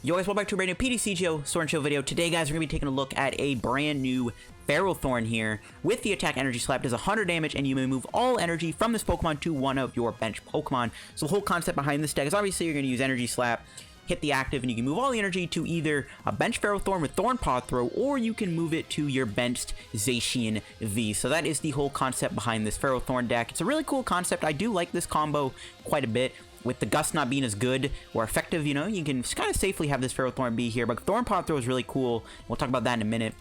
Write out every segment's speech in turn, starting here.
Yo guys, welcome back to a brand new PTCGO Sword and Shield video. Today guys, we're going to be taking a look at a brand new Ferrothorn here. With the attack energy slap, does 100 damage and you may move all energy from this Pokemon to one of your bench Pokemon. So the whole concept behind this deck is obviously you're going to use energy slap, hit the active, and you can move all the energy to either a bench Ferrothorn with Thorn Paw Throw, or you can move it to your benched Zacian V. So that is the whole concept behind this Ferrothorn deck. It's a really cool concept. I do like this combo quite a bit. With the Gust not being as good or effective, you know, you can kind of safely have this Ferrothorn be here. But Thorn Paw Throw is really cool. We'll talk about that in a minute.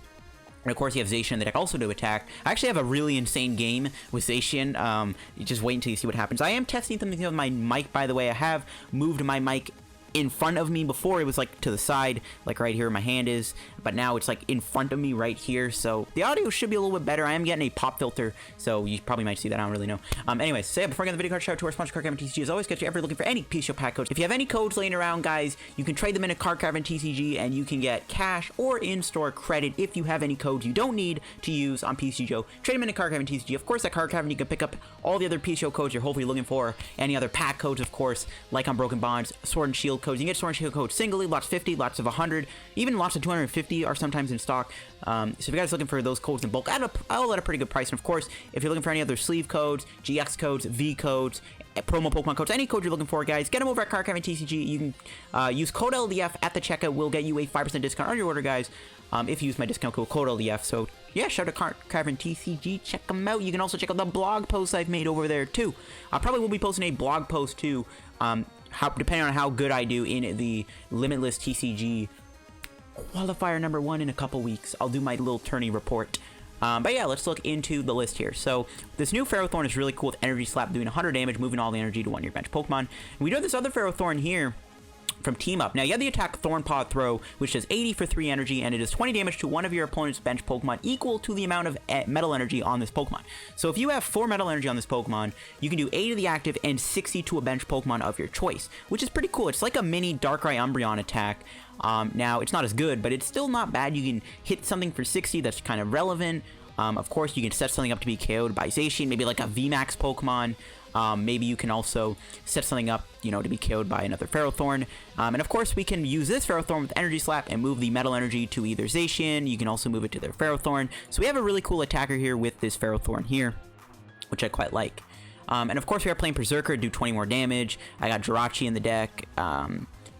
And of course, you have Zacian in the deck also to attack. I actually have a really insane game with Zacian. You just wait until you see what happens. I am testing something with my mic, by the way. I have moved my mic in front of me. Before it was like to the side, like right here where my hand is, but now it's like in front of me right here, so the audio should be a little bit better. I am getting a pop filter, so you probably might see that. I don't really know. Anyways, so yeah, before I get the video card, shout out to our sponsor Card Cavern TCG. As always, guys, if you're ever looking for any PTCGO pack codes, if you have any codes laying around, guys, you can trade them in a Card Cavern TCG and you can get cash or in-store credit. If you have any codes you don't need to use on PTCGO, trade them in a Card Cavern TCG. Of course, at Card Cavern you can pick up all the other PTCGO codes you're hopefully looking for, any other pack codes, of course, like on Broken Bonds, Sword and Shield codes. You can get Sword and Shield codes singly, lots 50, lots of 100, even lots of 250 are sometimes in stock. So if you guys are looking for those codes in bulk, I'll at a pretty good price. And of course, if you're looking for any other sleeve codes, GX codes, V codes, promo Pokemon codes, any code you're looking for, guys, get them over at Card Cavern TCG. You can use code LDF at the checkout. We'll get you a 5% discount on your order, guys, if you use my discount code LDF. So yeah, shout out to Card Cavern TCG. Check them out. You can also check out the blog posts I've made over there too. I probably will be posting a blog post too, depending on how good I do in the Limitless TCG qualifier number 1 in a couple weeks. I'll do my little tourney report. But yeah, let's look into the list here. So this new Ferrothorn is really cool with Energy Slap, doing 100 damage, moving all the energy to one of your bench Pokemon. And we do have this other Ferrothorn here from Team Up. Now, you have the attack Thorn Paw Throw, which does 80 for 3 energy, and it does 20 damage to one of your opponent's bench Pokemon, equal to the amount of metal energy on this Pokemon. So if you have 4 metal energy on this Pokemon, you can do 8 to the active and 60 to a bench Pokemon of your choice, which is pretty cool. It's like a mini Darkrai Umbreon attack. Now, it's not as good, but it's still not bad. You can hit something for 60 that's kind of relevant. Of course, you can set something up to be KO'd by Zacian, maybe like a VMAX Pokemon. Maybe you can also set something up, you know, to be KO'd by another Ferrothorn. And of course, we can use this Ferrothorn with Energy Slap and move the metal energy to either Zacian. You can also move it to their Ferrothorn. So we have a really cool attacker here with this Ferrothorn here, which I quite like. And of course, we are playing Perrserker, do 20 more damage. I got Jirachi in the deck.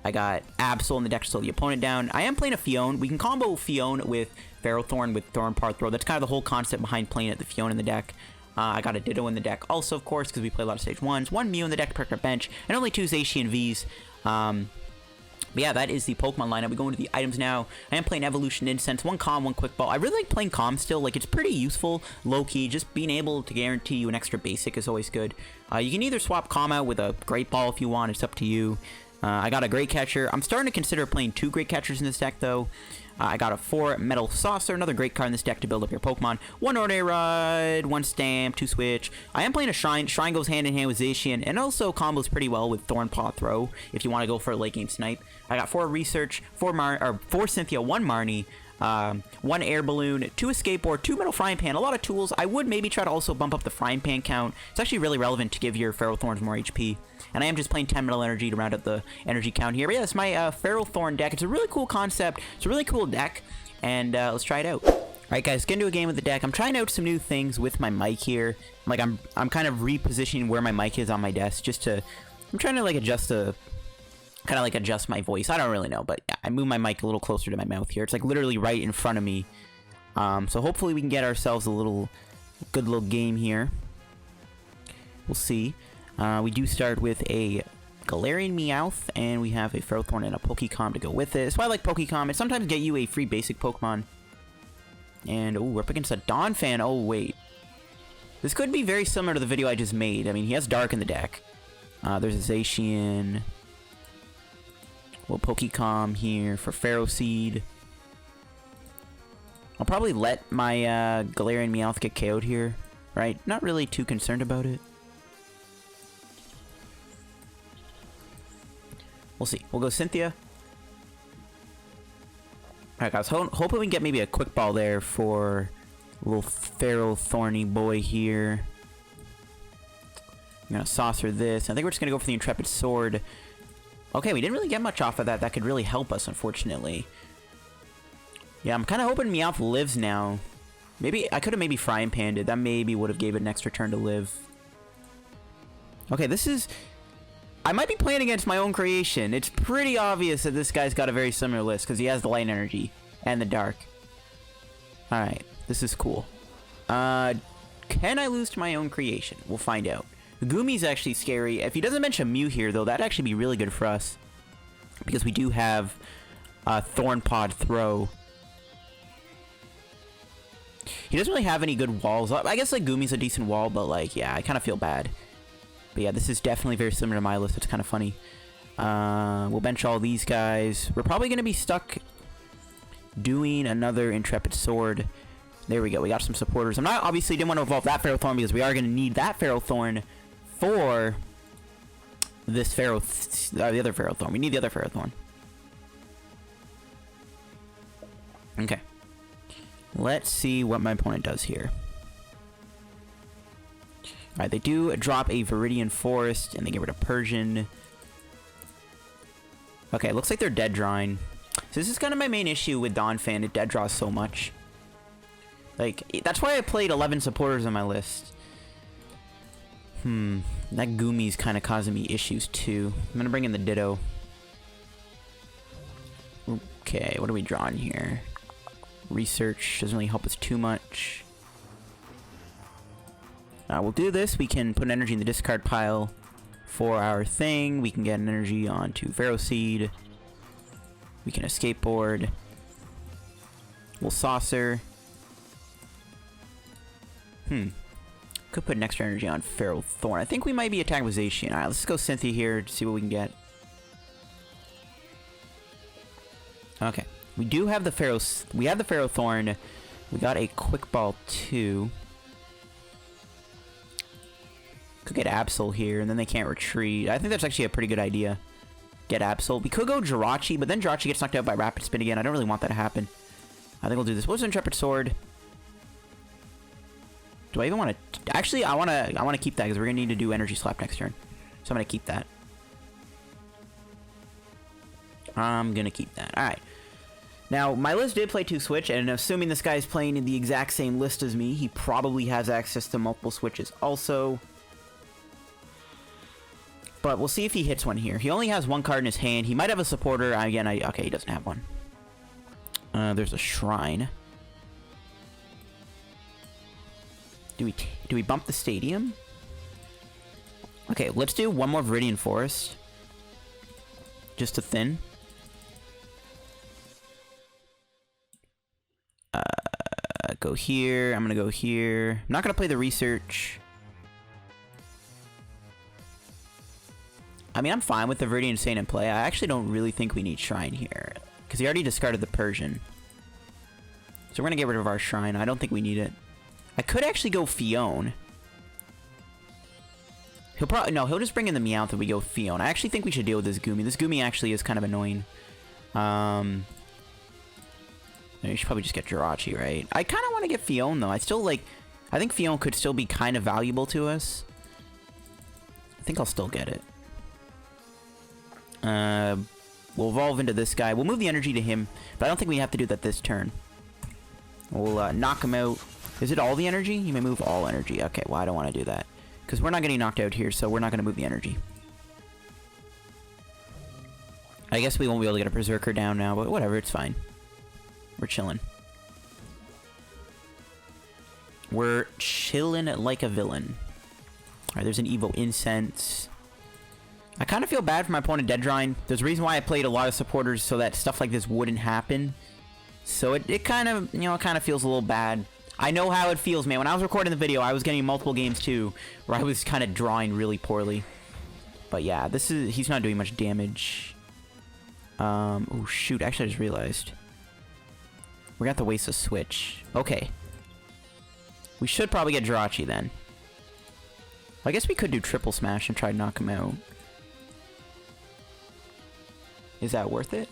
I got Absol in the deck to slow the opponent down. I am playing a Phione. We can combo Phione with Ferrothorn with Thorn Paw Throw. That's kind of the whole concept behind playing it, the Phione in the deck. I got a Ditto in the deck also, of course, because we play a lot of stage 1s. 1 Mew in the deck to protect our bench, and only 2 Zacian Vs. But yeah, that is the Pokemon lineup. We go into the items now. I am playing Evolution Incense, 1 Calm, 1 Quick Ball. I really like playing Calm still. Like, it's pretty useful, low-key. Just being able to guarantee you an extra basic is always good. You can either swap Calm out with a Great Ball if you want. It's up to you. I got a Great Catcher. I'm starting to consider playing 2 Great Catchers in this deck, though. I got a 4 Metal Saucer, another great card in this deck to build up your Pokemon. 1 Ordinary Ride, 1 Stamp, 2 Switch. I am playing a Shrine. Shrine goes hand in hand with Zacian, and also combos pretty well with Thorn Paw Throw if you want to go for a late game snipe. I got 4 Research, 4 Cynthia, 1 Marnie, 1 Air Balloon, 2 Escape Board, 2 Metal Frying Pan, a lot of tools. I would maybe try to also bump up the Frying Pan count. It's actually really relevant to give your Ferrothorns more HP. And I am just playing 10 metal energy to round up the energy count here. But yeah, it's my Ferrothorn deck. It's a really cool concept. It's a really cool deck. And let's try it out. Alright guys, get into a game with the deck. I'm trying out some new things with my mic here. Like I'm kind of repositioning where my mic is on my desk just to... I'm trying to like adjust my voice. I don't really know, but yeah, I move my mic a little closer to my mouth here. It's like literally right in front of me. So hopefully we can get ourselves a good little game here. We'll see. We do start with a Galarian Meowth, and we have a Ferrothorn and a Pokémon to go with it. That's why I like Pokémon. It sometimes get you a free basic Pokemon. And, oh, we're up against a Donphan. Oh, wait. This could be very similar to the video I just made. I mean, he has Dark in the deck. There's a Zacian. Well, Pokémon here for Ferroseed. I'll probably let my Galarian Meowth get KO'd here, right? Not really too concerned about it. We'll see. We'll go Cynthia. Alright, guys. Hoping we can get maybe a Quick Ball there for a little Ferrothorny boy here. I'm going to Saucer this. I think we're just going to go for the Intrepid Sword. Okay, we didn't really get much off of that. That could really help us, unfortunately. Yeah, I'm kind of hoping Meowth lives now. Maybe I could have maybe Frying Panned it. That maybe would have gave it an extra turn to live. Okay, this is... I might be playing against my own creation. It's pretty obvious that this guy's got a very similar list because he has the light energy and the dark. Alright, this is cool. Can I lose to my own creation? We'll find out. Gumi's actually scary. If he doesn't mention Mew here, though, that'd actually be really good for us. Because we do have Thorn Pod Throw. He doesn't really have any good walls. I guess, like, Gumi's a decent wall, but, like, yeah, I kind of feel bad. But yeah, this is definitely very similar to my list. It's kind of funny. We'll bench all these guys. We're probably going to be stuck doing another Intrepid Sword. There we go. We got some supporters. I'm not obviously didn't want to evolve that Ferrothorn because we are going to need that Ferrothorn for this the other Ferrothorn. We need the other Ferrothorn. Okay. Let's see what my opponent does here. Alright, they do drop a Viridian Forest, and they get rid of Persian. Okay, it looks like they're dead drawing. So this is kind of my main issue with Donphan. It dead draws so much. Like, that's why I played 11 supporters on my list. That Gumi's kind of causing me issues, too. I'm going to bring in the Ditto. Okay, what are we drawing here? Research doesn't really help us too much. We'll do this. We can put an energy in the discard pile for our thing. We can get an energy onto Ferroseed. We can Escape Board. We'll Saucer. Could put an extra energy on Ferrothorn. I think we might be attacking with Zacian. Alright, let's go Cynthia here to see what we can get. Okay. We do have the Ferrothorn. We got a Quick Ball too. Could get Absol here, and then they can't retreat. I think that's actually a pretty good idea. Get Absol. We could go Jirachi, but then Jirachi gets knocked out by Rapid Spin again. I don't really want that to happen. I think we'll do this. What's an Intrepid Sword? Do I even want to... Actually, I want to keep that, because we're going to need to do Energy Slap next turn. So I'm going to keep that. I'm going to keep that. Alright. Now, my list did play 2 Switch, and assuming this guy's playing in the exact same list as me, he probably has access to multiple Switches also. But we'll see if he hits one here. He only has 1 card in his hand. He might have a supporter. Again, okay, he doesn't have one. There's a Shrine. Do we bump the Stadium? Okay, let's do one more Viridian Forest. Just to thin. Go here. I'm gonna go here. I'm not gonna play the Research. I mean, I'm fine with the Viridian Saint in play. I actually don't really think we need Shrine here. Because he already discarded the Persian. So we're going to get rid of our Shrine. I don't think we need it. I could actually go Phione. He'll probably... No, he'll just bring in the Meowth if we go Phione. I actually think we should deal with this Gumi. This Gumi actually is kind of annoying. You should probably just get Jirachi, right? I kind of want to get Phione, though. I still, like... I think Phione could still be kind of valuable to us. I think I'll still get it. We'll evolve into this guy. We'll move the energy to him, but I don't think we have to do that this turn. We'll knock him out. Is it all the energy? You may move all energy. Okay, well, I don't want to do that. Because we're not getting knocked out here, so we're not going to move the energy. I guess we won't be able to get a Perrserker down now, but whatever, it's fine. We're chilling. We're chilling like a villain. Alright, there's an Evo Incense. I kind of feel bad for my opponent dead drawing. There's a reason why I played a lot of supporters so that stuff like this wouldn't happen. So it kind of, you know, it kind of feels a little bad. I know how it feels, man. When I was recording the video, I was getting multiple games too, where I was kind of drawing really poorly. But yeah, he's not doing much damage. Oh shoot, actually I just realized. We're gonna have to waste a switch. Okay. We should probably get Jirachi then. I guess we could do triple smash and try to knock him out. Is that worth it?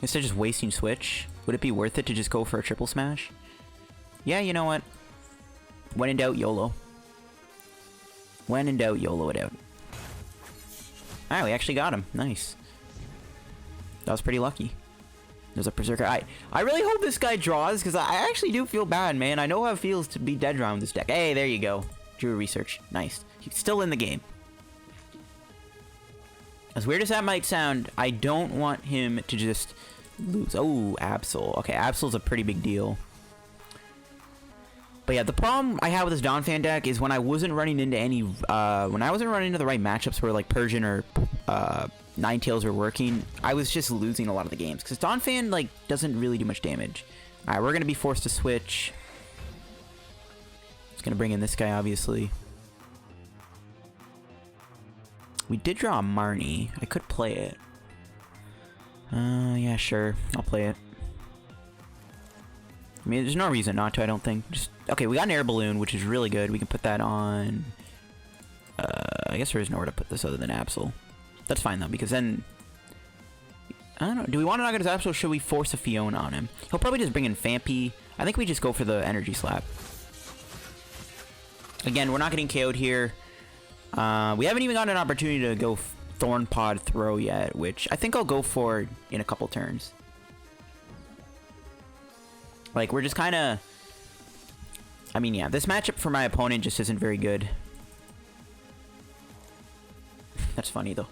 Instead of just wasting switch, would it be worth it to just go for a triple smash? Yeah, you know what? When in doubt, YOLO. When in doubt, YOLO it out. Alright, we actually got him. Nice. That was pretty lucky. There's a Perrserker. I really hope this guy draws, because I actually do feel bad, man. I know how it feels to be dead drawn with this deck. Hey, there you go. Drew research. Nice. He's still in the game. As weird as that might sound, I don't want him to just lose. Oh, Absol. Okay, Absol's a pretty big deal. But yeah, the problem I have with this Donphan deck is when I wasn't running into any, when I wasn't running into the right matchups where like Persian or Ninetales were working, I was just losing a lot of the games. Because Donphan, like, doesn't really do much damage. Alright, we're going to be forced to switch. It's going to bring in this guy, obviously. We did draw a Marnie. I could play it. Yeah, sure. I'll play it. I mean, there's no reason not to, I don't think. Just okay, we got an Air Balloon, which is really good. We can put that on... I guess there is nowhere to put this other than Absol. That's fine, though, because then... I don't know. Do we want to knock out his Absol, or should we force a Phione on him? He'll probably just bring in Fampy. I think we just go for the Energy Slap. Again, we're not getting KO'd here. We haven't even gotten an opportunity to go Thorn Pod Throw yet, which I think I'll go for in a couple turns. Like, we're just kind of... I mean, yeah, this matchup for my opponent just isn't very good. That's funny, though.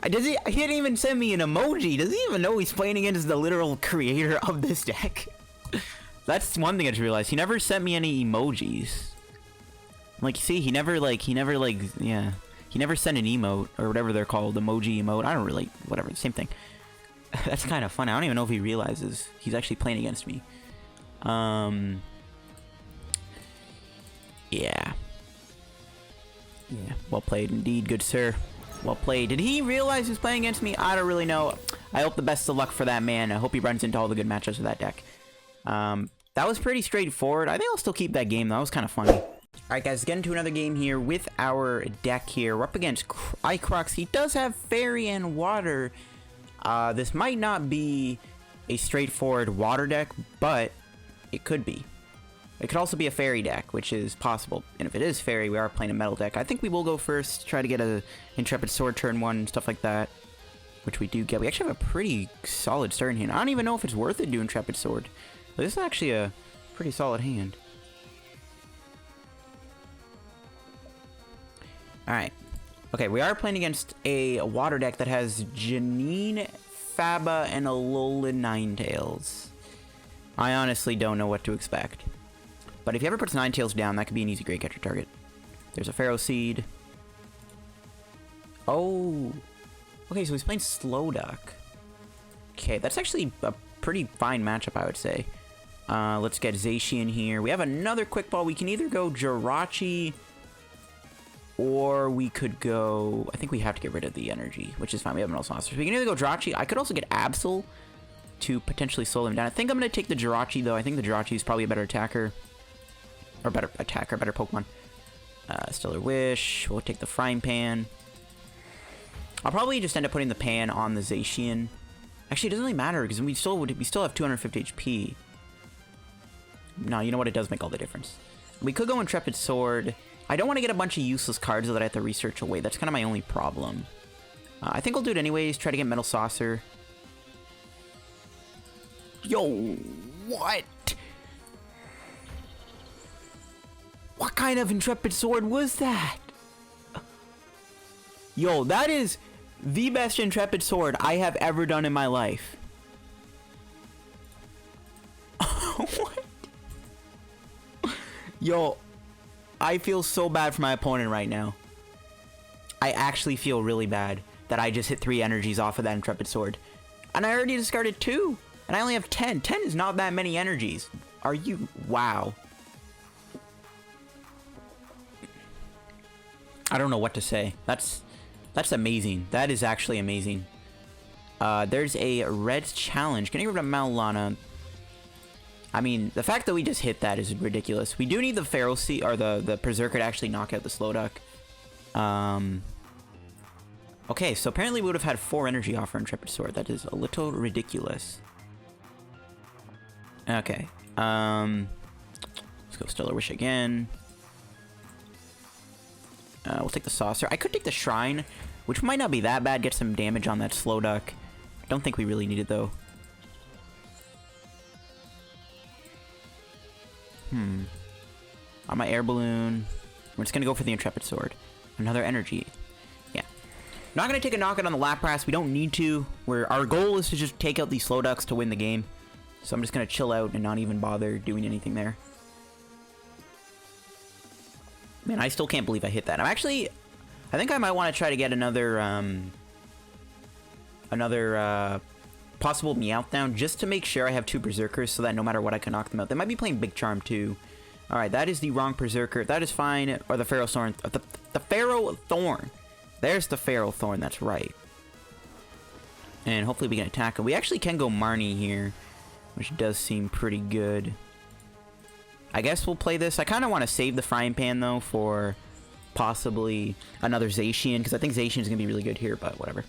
He didn't even send me an emoji. Does he even know he's playing against the literal creator of this deck? That's one thing I just realized. He never sent me any emojis. Like, see, he never sent an emote, or whatever they're called, emoji emote. I don't really, whatever, same thing. That's kind of fun. I don't even know if he realizes he's actually playing against me. Yeah. Yeah, well played indeed, good sir. Well played. Did he realize he's playing against me? I don't really know. I hope the best of luck for that man. I hope he runs into all the good matchups with that deck. That was pretty straightforward. I think I'll still keep that game, though. That was kind of funny. Alright, guys, get into another game here with our deck here. We're up against Icrox. He does have Fairy and Water. This might not be a straightforward Water deck, but it could be. It could also be a Fairy deck, which is possible. And if it is Fairy, we are playing a Metal deck. I think we will go first, try to get a Intrepid Sword turn 1, stuff like that. Which we do get. We actually have a pretty solid start in hand. I don't even know if it's worth it to do Intrepid Sword. But this is actually a pretty solid hand. Alright. Okay, we are playing against a Water deck that has Janine, Faba, and Alolan Ninetales. I honestly don't know what to expect. But if he ever puts Ninetales down, that could be an easy Great Catcher target. There's a Ferroseed. Oh. Okay, so he's playing Slowduck. Okay, that's actually a pretty fine matchup, I would say. Let's get Zacian here. We have another Quick Ball. We can either go Jirachi, or we could go... I think we have to get rid of the energy, which is fine. We have Metal Saucer. So we can either go Jirachi. I could also get Absol to potentially slow him down. I think I'm going to take the Jirachi, though. I think the Jirachi is probably a better attacker. Or better attacker, better Pokemon. Stellar Wish. We'll take the Frying Pan. I'll probably just end up putting the Pan on the Zacian. Actually, it doesn't really matter, because we still have 250 HP. No, you know what? It does make all the difference. We could go Intrepid Sword. I don't want to get a bunch of useless cards that I have to research away. That's kind of my only problem. I think I'll do it anyways. Try to get Metal Saucer. Yo, what? What kind of Intrepid Sword was that? Yo, that is the best Intrepid Sword I have ever done in my life. What? Yo, I feel so bad for my opponent right now. I actually feel really bad that I just hit 3 energies off of that Intrepid Sword. And I already discarded 2. And I only have 10. 10 is not that many energies. Are you... Wow. I don't know what to say. That's amazing. That is actually amazing. There's a red challenge. Can you get rid of Maulana? I mean, the fact that we just hit that is ridiculous. We do need the Ferroseed or the Perrserker to actually knock out the Slowduck. Okay, so apparently we would have had 4 energy off for Intrepid Sword. That is a little ridiculous. Okay. Let's go Stellar Wish again. We'll take the Saucer. I could take the Shrine. which might not be that bad. Get some damage on that Slowduck. Don't think we really need it, though. On my Air Balloon, we're just going to go for the Intrepid Sword. Another energy. Yeah. Not going to take a knockout on the Lapras. We don't need to. Our goal is to just take out these Slowducks to win the game. So I'm just going to chill out and not even bother doing anything there. Man, I still can't believe I hit that. I think I might want to try to get another possible Meowth down just to make sure I have 2 Berserkers so that no matter what I can knock them out. They might be playing Big Charm too. Alright, that is the wrong Perrserker. That is fine. Or the Ferrothorn. The Ferrothorn. There's the Ferrothorn, that's right. And hopefully we can attack him. We actually can go Marnie here, which does seem pretty good. I guess we'll play this. I kind of want to save the Frying Pan, though, for possibly another Zacian, because I think Zacian is going to be really good here, but whatever.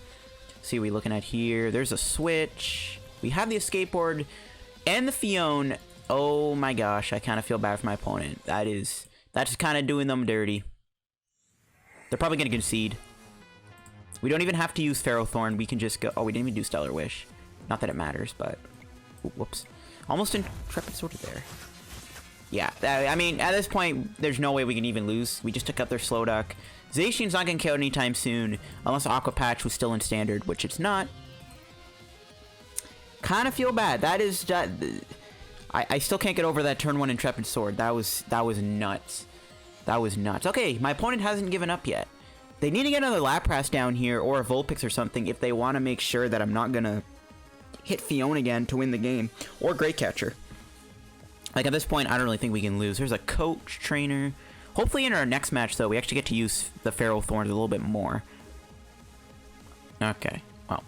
See what we're looking at here. There's a switch. We have the Escape Board and the Phione. Oh my gosh, I kind of feel bad for my opponent. That's kind of doing them dirty. They're probably going to concede. We don't even have to use Ferrothorn. We can just go... Oh, we didn't even do Stellar Wish. Not that it matters, but... Ooh, whoops. Almost Intrepid Sword there. Yeah, I mean, at this point, there's no way we can even lose. We just took out their Slowduck. Zacian's not going to kill anytime soon, unless Aqua Patch was still in Standard, which it's not. Kind of feel bad. That is... I still can't get over that turn 1 Intrepid Sword. That was nuts. That was nuts. Okay, my opponent hasn't given up yet. They need to get another Lapras down here, or a Vulpix or something, if they want to make sure that I'm not going to hit Phione again to win the game. Or Great Catcher. Like, at this point, I don't really think we can lose. There's a Coach Trainer. Hopefully in our next match, though, we actually get to use the Ferrothorn a little bit more. Okay, well.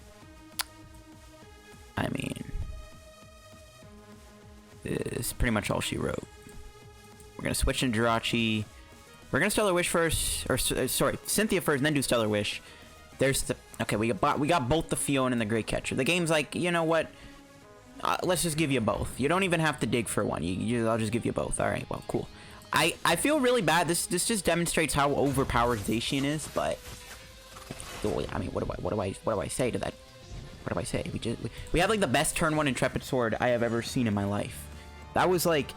I mean... this is pretty much all she wrote. We're going to switch into Jirachi. We're going to Stellar Wish first. Or, sorry, Cynthia first, and then do Stellar Wish. There's the... Okay, we got both the Phione and the Great Catcher. The game's like, you know what? Let's just give you both. You don't even have to dig for one. I'll just give you both. All right, well, cool. I feel really bad. This just demonstrates how overpowered Zacian is, but... I mean, what do I say to that? What do I say? We have like the best turn 1 Intrepid Sword I have ever seen in my life. That was like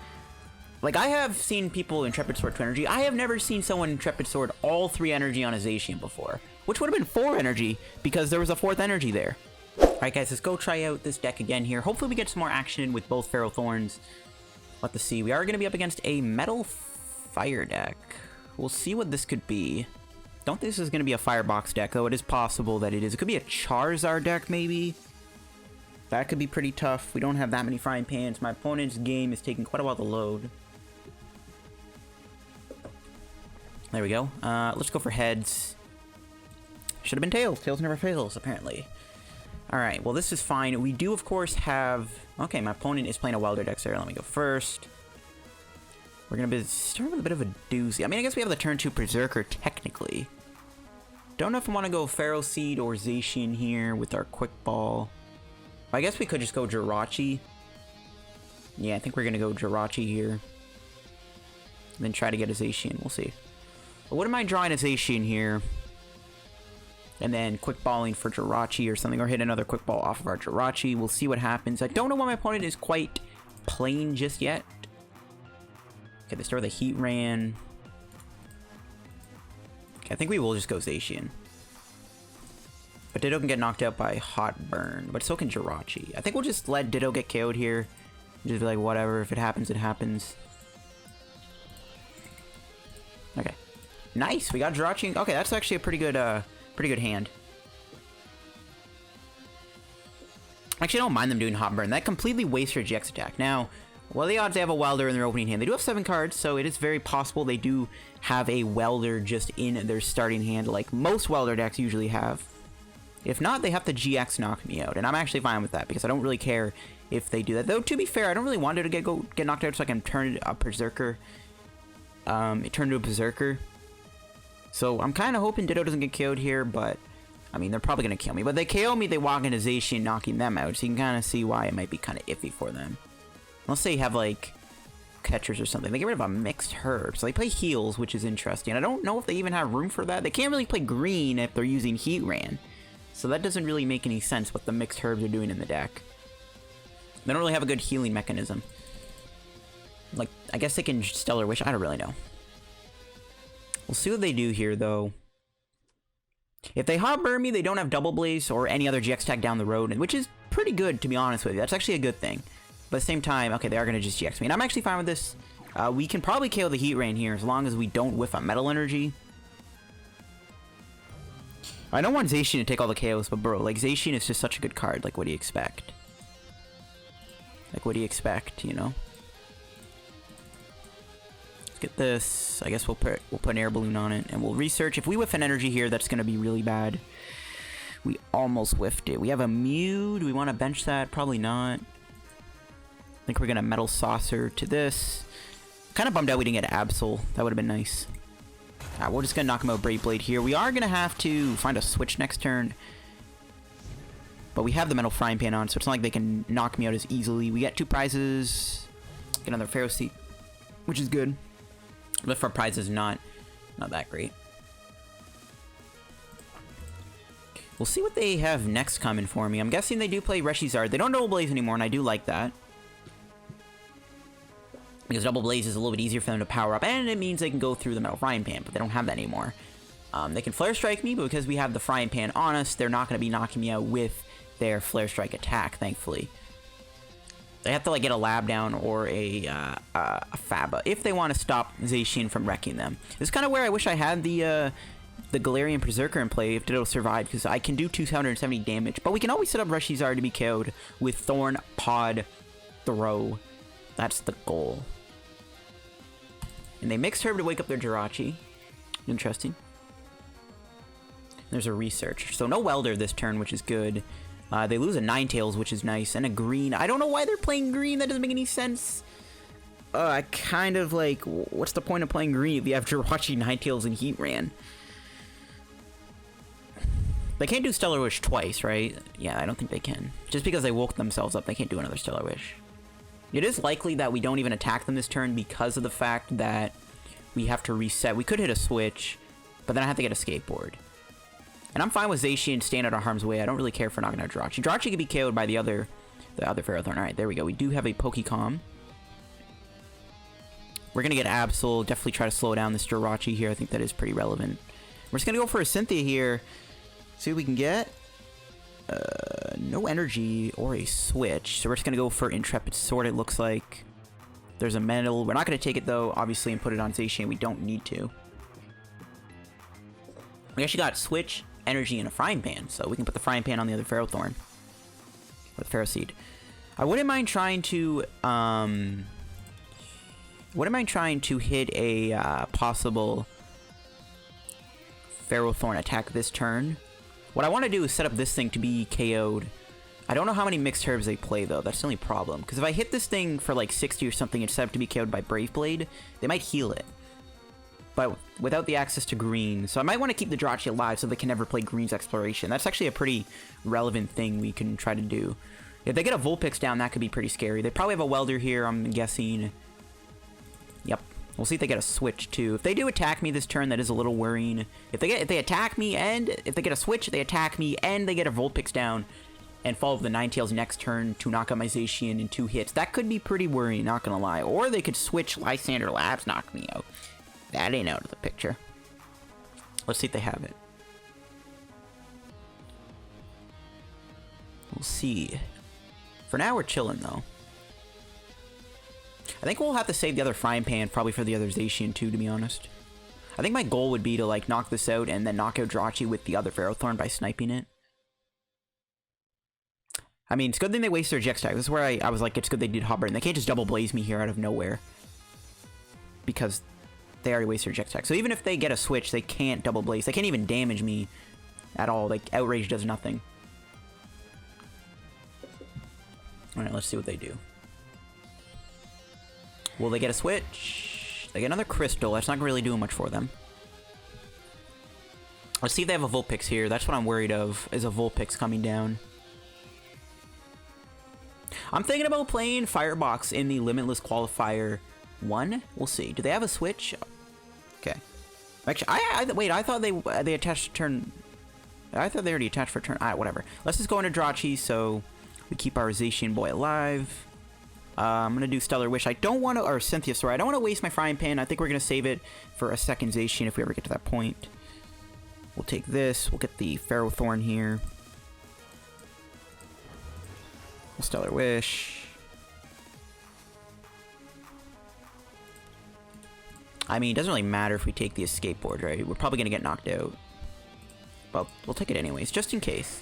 I have seen people Intrepid Sword 2 energy. I have never seen someone Intrepid Sword all 3 energy on a Zacian before, which would have been 4 energy because there was a 4th energy there. Alright guys, let's go try out this deck again here. Hopefully we get some more action with both Ferrothorns. Let's see. We are going to be up against a Metal Fire deck. We'll see what this could be. Don't think this is going to be a Firebox deck, though. It is possible that it is. It could be a Charizard deck, maybe. That could be pretty tough. We don't have that many Frying Pans. My opponent's game is taking quite a while to load. There we go. Let's go for heads. Should have been tails. Tails never fails, apparently. Alright, well, this is fine. We do, of course, have... Okay, my opponent is playing a Welder deck, so let me go first. We're going to start with a bit of a doozy. I mean, I guess we have the turn 2 Perrserker, technically. Don't know if I want to go Ferroseed or Zacian here with our Quick Ball. I guess we could just go Jirachi. Yeah, I think we're going to go Jirachi here. And then try to get a Zacian. We'll see. But what am I drawing a Zacian here? And then Quick Balling for Jirachi or something. Or hit another Quick Ball off of our Jirachi. We'll see what happens. I don't know why my opponent is quite playing just yet. Okay, they start with a Heat Ran. Okay, I think we will just go Zacian. But Ditto can get knocked out by Hot Burn. But so can Jirachi. I think we'll just let Ditto get KO'd here. Just be like, whatever. If it happens, it happens. Okay. Nice. We got Jirachi. Okay, that's actually a pretty good hand. Actually, I don't mind them doing Hot Burn. That completely wastes your GX attack. Now, what are the odds they have a Welder in their opening hand? They do have 7 cards, so it is very possible they do have a Welder just in their starting hand, like most Welder decks usually have. If not, they have to GX knock me out, and I'm actually fine with that, because I don't really care if they do that. Though, to be fair, I don't really want it to get knocked out so I can turn a Perrserker. Turn to a Perrserker. So, I'm kind of hoping Ditto doesn't get KO'd here, but... I mean, they're probably going to kill me. But they KO me, they walk into Zacian, knocking them out. So you can kind of see why it might be kind of iffy for them. Unless they have, like... catchers or something. They get rid of a mixed herb. So they play heals, which is interesting. I don't know if they even have room for that. They can't really play green if they're using Heat Ran. So that doesn't really make any sense what the mixed herbs are doing in the deck. They don't really have a good healing mechanism. Like, I guess they can Stellar Wish. I don't really know. We'll see what they do here, though. If they Hot Burn me, they don't have Double Blaze or any other GX tag down the road, which is pretty good, to be honest with you. That's actually a good thing. But at the same time, okay, they are going to just GX me. And I'm actually fine with this. We can probably KO the Heat Rain here as long as we don't whiff a Metal Energy. I don't want Zacian to take all the KOs, but bro, like, Zacian is just such a good card. Like, what do you expect? Like, what do you expect, you know? Let's get this. I guess we'll put an Air Balloon on it, and we'll research. If we whiff an energy here, that's going to be really bad. We almost whiffed it. We have a Mew. Do we want to bench that? Probably not. I think we're going to Metal Saucer to this. Kind of bummed out we didn't get Absol. That would have been nice. Alright, we're just going to knock him out Brave Blade here. We are going to have to find a switch next turn. But we have the Metal Frying Pan on, so it's not like they can knock me out as easily. We get 2 prizes. Get another Ferroseed, which is good. But for prizes, not that great. We'll see what they have next coming for me. I'm guessing they do play Reshizard. They don't Double Blaze anymore, and I do like that. Because Double Blaze is a little bit easier for them to power up, and it means they can go through the Metal Frying Pan, but they don't have that anymore. They can Flare Strike me, but because we have the Frying Pan on us, they're not going to be knocking me out with their Flare Strike attack, thankfully. They have to like get a Lab down or a Faba if they want to stop Zacian from wrecking them. This is kind of where I wish I had the Galarian Perrserker in play if Ditto survived, because I can do 270 damage. But we can always set up Reshizard to be KO'd with Thorn, Pod, Throw. That's the goal. And they mixed Herb to wake up their Jirachi. Interesting. There's a Research. So no Welder this turn, which is good. They lose a Ninetales, which is nice, and a green. I don't know why they're playing green. That doesn't make any sense. I kind of like, what's the point of playing green if you have Jirachi, Ninetales, and Heat Ran? They can't do Stellar Wish twice, right? Yeah, I don't think they can. Just because they woke themselves up, they can't do another Stellar Wish. It is likely that we don't even attack them this turn because of the fact that we have to reset. We could hit a switch, but then I have to get Escape Board. And I'm fine with Zacian staying out of harm's way. I don't really care for knocking out Jirachi. Jirachi can be KO'd by the other Ferrothorn. Alright, there we go. We do have a Pokécom. We're going to get Absol. Definitely try to slow down this Jirachi here. I think that is pretty relevant. We're just going to go for a Cynthia here. See what we can get. No energy or a switch. So we're just going to go for Intrepid Sword, it looks like. There's a Metal. We're not going to take it, though, obviously, and put it on Zacian. We don't need to. We actually got Switch, Energy, and a Frying Pan. So we can put the Frying Pan on the other Ferrothorn. Or the Ferroseed. I wouldn't mind trying to... hit a possible Ferrothorn attack this turn. What I want to do is set up this thing to be KO'd. I don't know how many mixed herbs they play, though. That's the only problem. Because if I hit this thing for like 60 or something, it's set up to be KO'd by Brave Blade, they might heal it. But without the access to green. So I might want to keep the Jirachi alive so they can never play green's Exploration. That's actually a pretty relevant thing we can try to do. If they get a Vulpix down, that could be pretty scary. They probably have a Welder here, I'm guessing. Yep. We'll see if they get a switch, too. If they do attack me this turn, that is a little worrying. If they attack me, and if they get a switch, they attack me, and they get a Vulpix down, and follow the Ninetales next turn to knock out my Zacian in 2 hits, that could be pretty worrying, not gonna lie. Or they could switch Lysander Labs, knock me out. That ain't out of the picture. Let's see if they have it. We'll see. For now, we're chilling, though. I think we'll have to save the other Frying Pan, probably for the other Zacian too, to be honest. I think my goal would be to, like, knock this out and then knock out Jirachi with the other Ferrothorn by sniping it. I mean, it's a good thing they waste their GX tag. This is where I was like, it's good they did Hot Burn. They can't just Double Blaze me here out of nowhere. Because they already wasted their GX tag. So even if they get a switch, they can't Double Blaze. They can't even damage me at all. Like, Outrage does nothing. Alright, let's see what they do. Will they get a switch? They get another Crystal. That's not really doing much for them. Let's see if they have a Vulpix here. That's what I'm worried of, is a Vulpix coming down. I'm thinking about playing Firebox in the Limitless Qualifier 1? We'll see. Do they have a switch? Okay. Actually, wait, I thought they attached turn... I thought they already attached for turn... whatever. Let's just go into Jirachi so we keep our Zacian boy alive. I'm going to do Stellar Wish. I don't want to... Or Cynthia, sorry. I don't want to waste my Frying Pan. I think we're going to save it for a second Zacian if we ever get to that point. We'll take this. We'll get the Ferrothorn here. We'll Stellar Wish. I mean, it doesn't really matter if we take the Escape Board, right? We're probably going to get knocked out. But we'll take it anyways, just in case.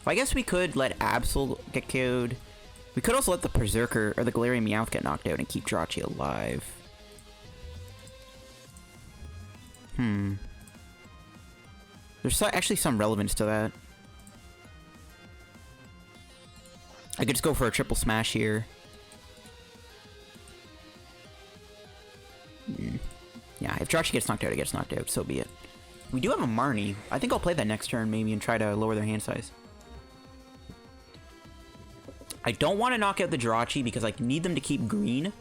I guess we could let Absol get killed. We could also let the Perrserker or the Galarian Meowth get knocked out and keep Jirachi alive. There's actually some relevance to that. I could just go for a triple smash here. Yeah, if Jirachi gets knocked out, it gets knocked out. So be it. We do have a Marnie. I think I'll play that next turn maybe and try to lower their hand size. I don't want to knock out the Jirachi because I need them to keep green.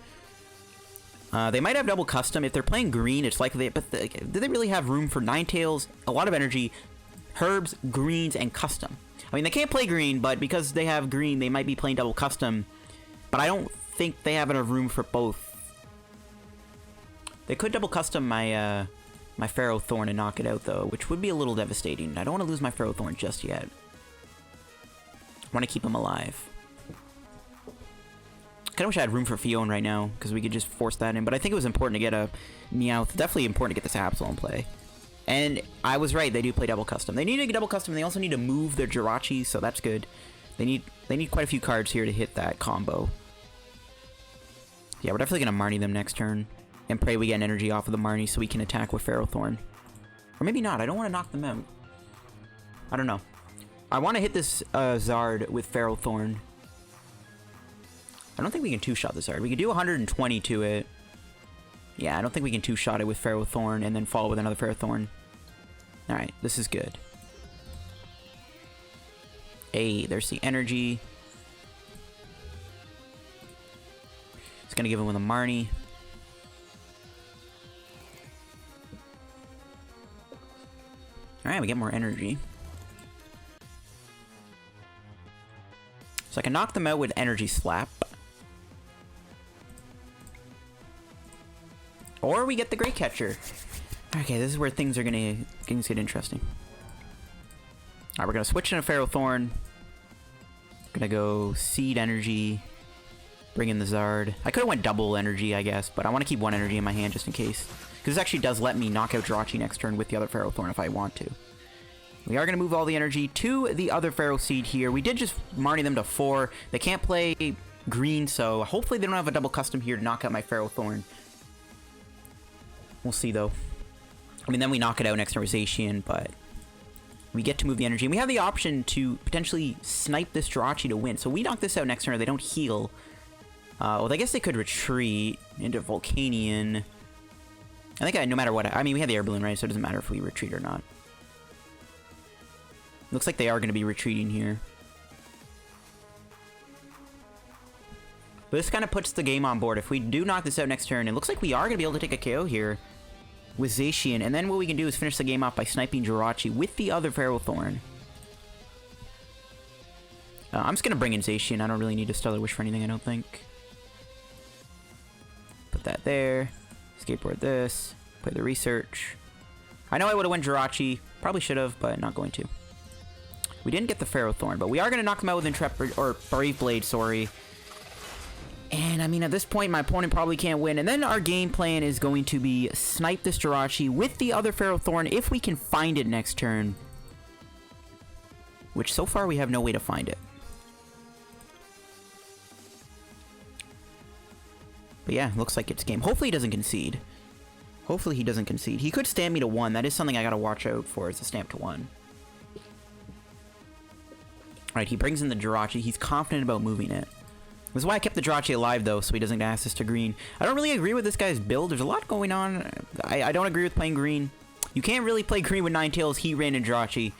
They might have double custom. If they're playing green, it's likely... But do they really have room for Ninetales, a lot of energy, herbs, greens, and custom? I mean, they can't play green, but because they have green, they might be playing double custom. But I don't think they have enough room for both. They could double custom my my Ferrothorn and knock it out, though, which would be a little devastating. I don't want to lose my Ferrothorn just yet. I want to keep him alive. I wish I had room for Phione right now, because we could just force that in. But I think it was important to get a Meowth. Definitely important to get this Absol in play. And I was right, they do play double custom. They need to get double custom, and they also need to move their Jirachi, so that's good. They need quite a few cards here to hit that combo. Yeah, we're definitely going to Marnie them next turn. And pray we get an energy off of the Marnie so we can attack with Ferrothorn. Or maybe not, I don't want to knock them out. I don't know. I want to hit this Zard with Ferrothorn. I don't think we can two-shot the Zard. We could do 120 to it. Yeah, I don't think we can two-shot it with Ferrothorn and then follow with another Ferrothorn. Alright, this is good. Hey, there's the energy. It's going to give him with a Marnie. Alright, we get more energy. So I can knock them out with Energy Slap. Or we get the Great Catcher. Okay, this is where things get interesting. Alright, we're gonna switch into Ferrothorn. Gonna go Seed Energy. Bring in the Zard. I could've went double energy, I guess, but I want to keep one energy in my hand just in case. Because this actually does let me knock out Jirachi next turn with the other Ferrothorn if I want to. We are going to move all the energy to the other Ferroseed here. We did just Marnie them to 4. They can't play green, so hopefully they don't have a double custom here to knock out my Ferrothorn. We'll see, though. I mean, then we knock it out next turn with Zacian, but we get to move the energy. And we have the option to potentially snipe this Jirachi to win. So we knock this out next turn, they don't heal. Well, I guess they could retreat into Volcanion. I think no matter what... I mean, we have the Air Balloon, right? So it doesn't matter if we retreat or not. Looks like they are going to be retreating here. But this kind of puts the game on board. If we do knock this out next turn, it looks like we are going to be able to take a KO here with Zacian. And then what we can do is finish the game off by sniping Jirachi with the other Ferrothorn. I'm just going to bring in Zacian. I don't really need a Stellar Wish for anything, I don't think. Put that there. Skateboard this. Play the Research. I know I would have went Jirachi. Probably should have, but not going to. We didn't get the Ferrothorn, but we are going to knock him out with Intrepid, or Brave Blade, sorry. And, I mean, at this point, my opponent probably can't win. And then our game plan is going to be snipe this Jirachi with the other Ferrothorn if we can find it next turn. Which, so far, we have no way to find it. But yeah, looks like it's game. Hopefully he doesn't concede. Hopefully he doesn't concede. He could stamp me to 1. That is something I gotta watch out for, is a stamp to 1. Alright, he brings in the Jirachi. He's confident about moving it. This is why I kept the Jirachi alive, though, so he doesn't get access to green. I don't really agree with this guy's build. There's a lot going on. I don't agree with playing green. You can't really play green with Ninetales, Heatran, and Jirachi.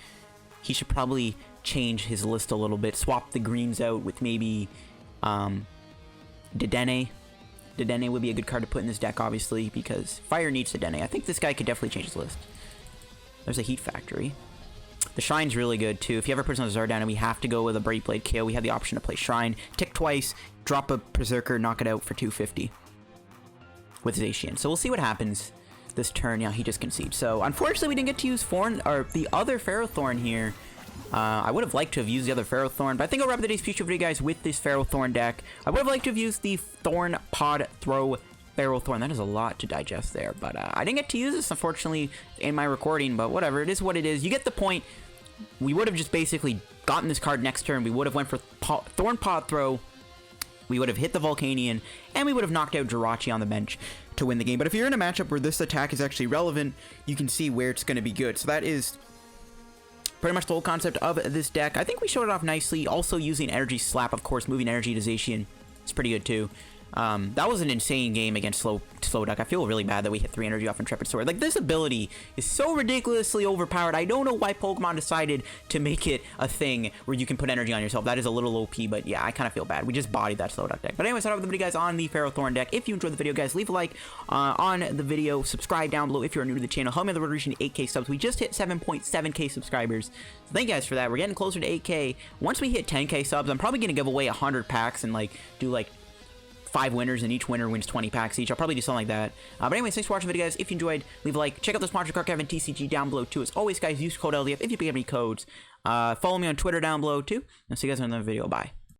He should probably change his list a little bit. Swap the greens out with maybe Dedenne Dedenne would be a good card to put in this deck, obviously, because Fire needs Dedenne. I think this guy could definitely change his list. There's a Heat Factory. The Shrine's really good, too. If you ever put on Zardown and we have to go with a Brave Blade KO, we have the option to play Shrine, tick twice, drop a Perrserker, knock it out for 250 with Zacian. So we'll see what happens this turn. Yeah, he just concedes. So unfortunately, we didn't get to use the other Ferrothorn here. I would have liked to have used the other Ferrothorn, but I think I'll wrap up today's future video, guys, with this Ferrothorn deck. I would have liked to have used the Thorn Pod Throw Ferrothorn. That is a lot to digest there, but I didn't get to use this, unfortunately, in my recording, but whatever. It is what it is. You get the point. We would have just basically gotten this card next turn. We would have went for Thorn Pod Throw. We would have hit the Volcanion, and we would have knocked out Jirachi on the bench to win the game. But if you're in a matchup where this attack is actually relevant, you can see where it's going to be good. So that is pretty much the whole concept of this deck. I think we showed it off nicely. Also using Energy Slap, of course, moving energy to Zacian. It's pretty good, too. That was an insane game against Slowduck. I feel really bad that we hit 3 energy off Intrepid Sword. Like, this ability is so ridiculously overpowered. I don't know why Pokemon decided to make it a thing where you can put energy on yourself. That is a little OP, but yeah, I kind of feel bad. We just bodied that Slowduck deck. But anyways, that's all the video, guys, on the Ferrothorn deck. If you enjoyed the video, guys, leave a like on the video. Subscribe down below if you're new to the channel. Help me on the road reaching 8K subs. We just hit 7.7K subscribers. So thank you guys for that. We're getting closer to 8K. Once we hit 10K subs, I'm probably going to give away 100 packs and, like, do, like, 5 winners, and each winner wins 20 packs each. I'll probably do something like that. But anyways, thanks for watching the video, guys. If you enjoyed, leave a like. Check out the sponsor card, Kevin TCG, down below, too. As always, guys, use code LDF if you pick up any codes. Follow me on Twitter down below, too. I'll see you guys in another video. Bye.